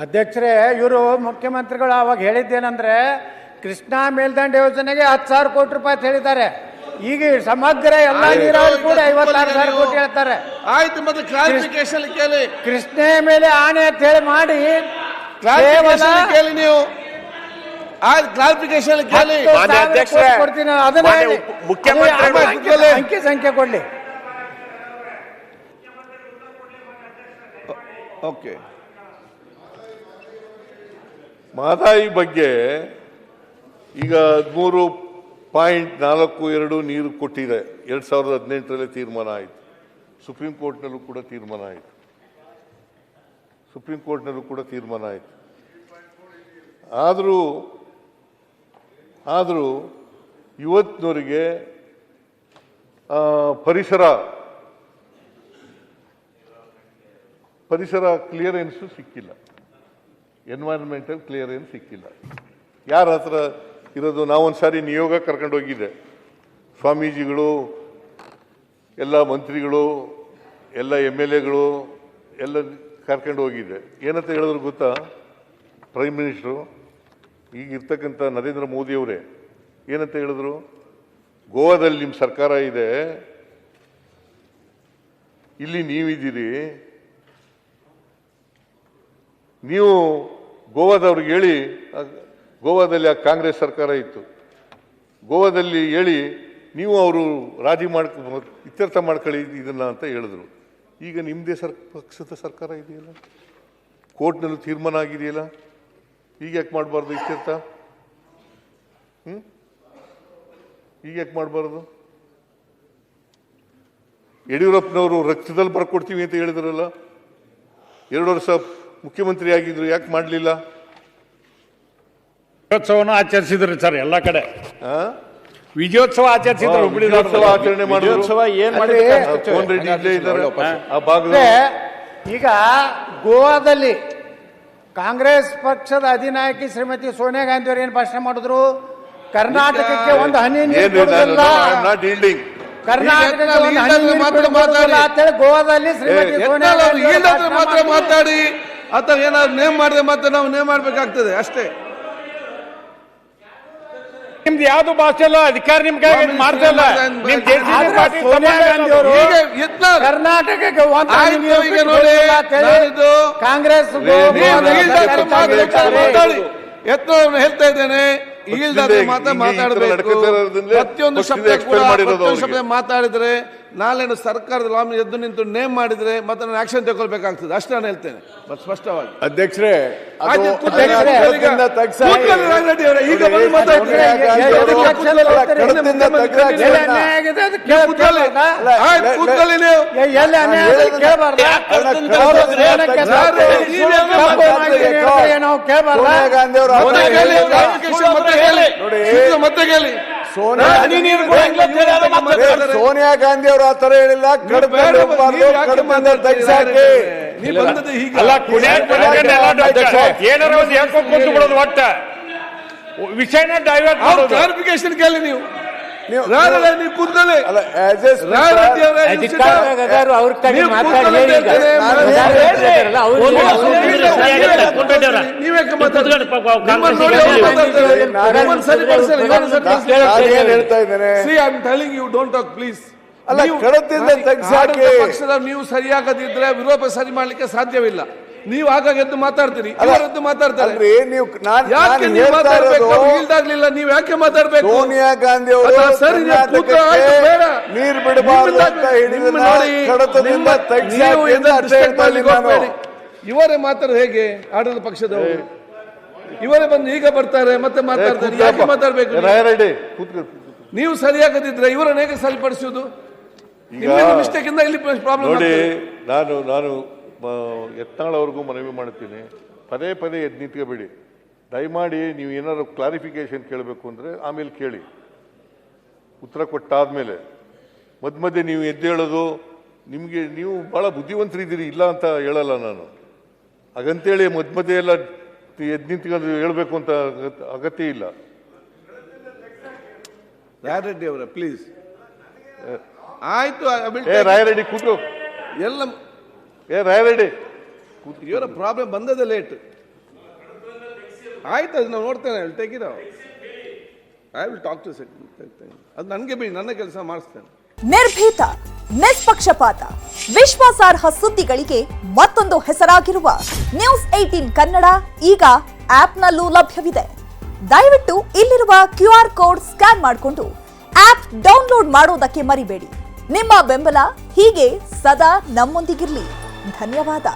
ಅಧ್ಯಕ್ಷರೇ, ಇವರು ಮುಖ್ಯಮಂತ್ರಿಗಳು ಅವಾಗ ಹೇಳಿದ್ದೇನೆಂದ್ರೆ ಕೃಷ್ಣಾ ಮೇಲ್ದಂಡೆ ಯೋಜನೆಗೆ 10,000 ಕೋಟಿ ರೂಪಾಯಿ ಅಂತ ಹೇಳಿದ್ದಾರೆ. ಈಗ ಸಮಗ್ರ ಎಲ್ಲ ನೀರಾವರಿ ಕೂಡ 56,000 ಕೋಟಿ ಹೇಳ್ತಾರೆ. ಆಯ್ತು, ಮತ್ತೆ ಕ್ಲಾರಿಫಿಕೇಶನ್ ಕೇಳಿ. ಕೃಷ್ಣೆ ಮೇಲೆ ಆಣೆ ಅಂತ ಹೇಳಿ ಮಾಡಿ ಕೇಳಿ ನೀವು. ಕ್ಲಾರಿಫಿಕೇಶನ್ ಕೇಳಿ. ಕೊಡ್ತೀನಿ, ಅದನ್ನ ಅಂಕಿ ಸಂಖ್ಯೆ ಕೊಡ್ಲಿ. ಓಕೆ. ಮಹದಾಯಿ ಬಗ್ಗೆ ಈಗ 13.42 ನೀರು ಕೊಟ್ಟಿದೆ. 2018ರಲ್ಲಿ ತೀರ್ಮಾನ ಆಯಿತು. ಸುಪ್ರೀಂ ಕೋರ್ಟ್ನಲ್ಲೂ ಕೂಡ ತೀರ್ಮಾನ ಆಯಿತು. ಆದರೂ ಇವತ್ತಿನವರಿಗೆ ಪರಿಸರ ಕ್ಲಿಯರೆನ್ಸು ಸಿಕ್ಕಿಲ್ಲ. ಎನ್ವೈರನ್ಮೆಂಟಲ್ ಕ್ಲಿಯರೆನ್ಸ್ ಸಿಕ್ಕಿಲ್ಲ. ಯಾರ ಹತ್ರ ಇರೋದು? ನಾವೊಂದ್ಸಾರಿ ನಿಯೋಗ ಕರ್ಕೊಂಡು ಹೋಗಿದ್ದೆ. ಸ್ವಾಮೀಜಿಗಳು, ಎಲ್ಲ ಮಂತ್ರಿಗಳು, ಎಲ್ಲ MLAಗಳು ಎಲ್ಲ ಕರ್ಕೊಂಡು ಹೋಗಿದ್ದೆ. ಏನಂತ ಹೇಳಿದ್ರು ಗೊತ್ತಾ? ಪ್ರೈಮ್ ಮಿನಿಸ್ಟ್ರು, ಈಗ ಇರ್ತಕ್ಕಂಥ ನರೇಂದ್ರ ಮೋದಿಯವರೇ ಏನಂತ ಹೇಳಿದ್ರು? ಗೋವಾದಲ್ಲಿ ನಿಮ್ಮ ಸರ್ಕಾರ ಇದೆ, ಇಲ್ಲಿ ನೀವಿದ್ದೀರಿ, ನೀವು ಗೋವಾದವ್ರಿಗೆ ಹೇಳಿ, ಗೋವಾದಲ್ಲಿ ಆ ಕಾಂಗ್ರೆಸ್ ಸರ್ಕಾರ ಇತ್ತು, ಗೋವಾದಲ್ಲಿ ಹೇಳಿ ನೀವು ಅವರು ರಾಜಿ ಇತ್ಯರ್ಥ ಮಾಡ್ಕೊಳ್ಳಿ ಇದನ್ನ ಅಂತ ಹೇಳಿದ್ರು. ಈಗ ನಿಮ್ಮದೇ ಪಕ್ಷದ ಸರ್ಕಾರ ಇದೆಯಲ್ಲ, ಕೋರ್ಟ್ನಲ್ಲೂ ತೀರ್ಮಾನ ಆಗಿದೆಯಲ್ಲ, ಈಗ ಯಾಕೆ ಮಾಡಬಾರ್ದು ಇತ್ಯರ್ಥ? ಈಗ ಯಾಕೆ ಮಾಡಬಾರ್ದು? ಯಡಿಯೂರಪ್ಪನವರು ರಕ್ತದಲ್ಲಿ ಬರ್ಕೊಡ್ತೀವಿ ಅಂತ ಹೇಳಿದ್ರಲ್ಲ, 2 ವರ್ಷ ಮುಖ್ಯಮಂತ್ರಿ ಆಗಿದ್ರು, ಯಾಕೆ ಮಾಡಲಿಲ್ಲ? ವಿಜಯೋತ್ಸವನ ಆಚರಿಸಿದ್ರು ಸರ್, ಎಲ್ಲ ಕಡೆ ವಿಜಯೋತ್ಸವ ಆಚರಿಸಿದ್ರು. ವಿಜಯೋತ್ಸವ ಆಚರಣೆ ಮಾಡಿದ್ರು. ಈಗ ಗೋವಾದಲ್ಲಿ ಕಾಂಗ್ರೆಸ್ ಪಕ್ಷದ ಅಧಿನಾಯಕಿ ಶ್ರೀಮತಿ ಸೋನಿಯಾ ಗಾಂಧಿ ಅವರು ಏನು ಭಾಷಣ ಮಾಡಿದ್ರು? ಕರ್ನಾಟಕಕ್ಕೆ ಒಂದು ಹನಿ ನೀರು ಕೊಡುವುದಿಲ್ಲ, ಕರ್ನಾಟಕಕ್ಕೆ ಒಂದು ಹನಿ ನೀರು ಕೊಡುವುದಿಲ್ಲ ಅಂತೇಳಿ ಗೋವಾದಲ್ಲಿ ಶ್ರೀಮತಿ ಸೋನಿಯಾ ಗಾಂಧಿ ಮಾತ್ರ ಮಾತಾಡಿ ಅಥವಾ ಏನಾದ್ರು ನೇಮ್ ಮಾಡಿದ್ರೆ ಮತ್ತೆ ನಾವು ನೇಮ್ ಮಾಡ್ಬೇಕಾಗ್ತದೆ ಅಷ್ಟೇ. ನಿಮ್ದು ಯಾವ್ದು ಭಾಷೆ ಅಲ್ಲ, ಅಧಿಕಾರ ನಿಮ್ ಕೈ ಮಾಡ್ತಾ ಇಲ್ಲ. ಸೋನಿಯಾ ಗಾಂಧಿ ಅವರು ಕರ್ನಾಟಕಕ್ಕೆ ಕಾಂಗ್ರೆಸ್ ಎತ್ತರವನ್ನು ಹೇಳ್ತಾ ಇದ್ದೇನೆ. ಈಲ್ದಾದ್ರೆ ಮಾತಾಡಬೇಕು. ಪ್ರತಿಯೊಂದು ಶಬ್ದ ಮಾತಾಡಿದ್ರೆ ನಾಳೆ ಸರ್ಕಾರದ ಲಾಮಿ ಎದ್ದು ನಿಂತು ನೇಮ್ ಮಾಡಿದ್ರೆ ಮತ್ತೆ ನಾನು ಆಕ್ಷನ್ ತಗೊಳ್ಬೇಕಾಗ್ತದೆ ಅಷ್ಟೇ ನಾನು ಹೇಳ್ತೇನೆ ಸ್ಪಷ್ಟವಾಗಿ. ಅಧ್ಯಕ್ಷರೇ, ಮತ್ತೆ ಕೇಳಿ. ಸೋನಿಯಾ ಗಾಂಧಿ ಅವರು ಆ ತರ ಹೇಳಿಲ್ಲ. ಏನಾರ ಬಿಡೋದು ಒಟ್ಟ ವಿಷಯನ ಡೈವರ್ಟ್ ಮಾಡೋದು. ಕ್ಲಾರಿಫಿಕೇಶನ್ ಕೇಳಿ ನೀವು. ಪಕ್ಷದ ನೀವು ಸರಿಯಾಗದಿದ್ರೆ ವಿರೋಧ ಸರಿ ಮಾಡ್ಲಿಕ್ಕೆ ಸಾಧ್ಯವಿಲ್ಲ. ನೀವು ಆಗಾಗ ಎದ್ದು ಮಾತಾಡ್ತೀರಿ, ಎದ್ದು ಮಾತಾಡ್ತಾರೆ. ಇಲ್ದಾಗ್ಲಿಲ್ಲ, ನೀವು ಯಾಕೆ ಮಾತಾಡ್ಬೇಕು? ಸೋನಿಯಾ ಗಾಂಧಿ ಅವರು ನೀರು ಬಿಡಬಾರ್ದು ಅಂತ ಇವರೇ ಮಾತಾಡೋದು ಹೇಗೆ? ಆಡಳಿತ ಪಕ್ಷದವರು ಇವರೇ ಬಂದು ಈಗ ಬರ್ತಾರೆ ಮತ್ತೆ ಮಾತಾಡ್ತಾರೆ. ಯಾಕೆ ಮಾತಾಡ್ಬೇಕು? ನೀವು ಸರಿಯಾಗದಿದ್ರೆ ಇವರನ್ನ ಹೇಗೆ ಸರಿಪಡಿಸುವುದು? ಮಿಸ್ಟೇಕ್ ಇಂದ ಇಲ್ಲಿ ಪ್ರಾಬ್ಲಮ್. ನೋಡಿ, ನಾನು ಯತ್ನಾಳ್ ಅವ್ರಿಗೂ ಮನವಿ ಮಾಡ್ತೀನಿ, ಪದೇ ಎದ್ದು ನಿಂತ್ಕೋಬೇಡಿ ದಯಮಾಡಿ. ನೀವು ಏನಾದ್ರು ಕ್ಲಾರಿಫಿಕೇಶನ್ ಕೇಳಬೇಕು ಅಂದರೆ ಆಮೇಲೆ ಕೇಳಿ, ಉತ್ತರ ಕೊಟ್ಟಾದ್ಮೇಲೆ. ಮಧ್ಯೆ ನೀವು ಎದ್ದು ಹೇಳೋದು, ನೀವು ಭಾಳ ಬುದ್ಧಿವಂತರಿದ್ದೀರಿ, ಇಲ್ಲ ಅಂತ ಹೇಳಲ್ಲ ನಾನು. ಹಾಗಂತೇಳಿ ಮಧ್ಯೆ ಎಲ್ಲ ಎದ್ದು ನಿಂತ್ಕೊಂಡು ಹೇಳಬೇಕು ಅಂತ ಅಗತ್ಯ ಇಲ್ಲ. ರಾಯರೆಡ್ಡಿ ಅವರೇ ಪ್ಲೀಸ್. ಆಯ್ತು, ರಾಯರೆಡ್ಡಿ ಕೂತು ಎಲ್ಲ ರಾಯರೆಡ್ಡಿ ಇವರ ಪ್ರಾಬ್ಲಮ್ ಬಂದದ ಲೇಟ್. ಆಯ್ತು, ಅದು ನಾವು ನೋಡ್ತೇನೆ. Take it I will talk to ಅದು ನನಗೆ ಬಿಡಿ, ನನ್ನ ಕೆಲಸ ಮಾಡಿಸ್ತೇನೆ. ನಿರ್ಭೀತ, ನಿಷ್ಪಕ್ಷಪಾತ, ವಿಶ್ವಾಸಾರ್ಹ ಸುದ್ದಿಗಳಿಗೆ ಮತ್ತೊಂದು ಹೆಸರಾಗಿರುವ ನ್ಯೂಸ್ 18 ಕನ್ನಡ ಈಗ ಆಪ್ನಲ್ಲೂ ಲಭ್ಯವಿದೆ. ದಯವಿಟ್ಟು ಇಲ್ಲಿರುವ QR ಕೋಡ್ ಸ್ಕ್ಯಾನ್ ಮಾಡಿಕೊಂಡು ಆಪ್ ಡೌನ್ಲೋಡ್ ಮಾಡೋದಕ್ಕೆ ಮರಿಬೇಡಿ. ನಿಮ್ಮ ಬೆಂಬಲ ಹೀಗೆ ಸದಾ ನಮ್ಮೊಂದಿಗಿರಲಿ. ಧನ್ಯವಾದ.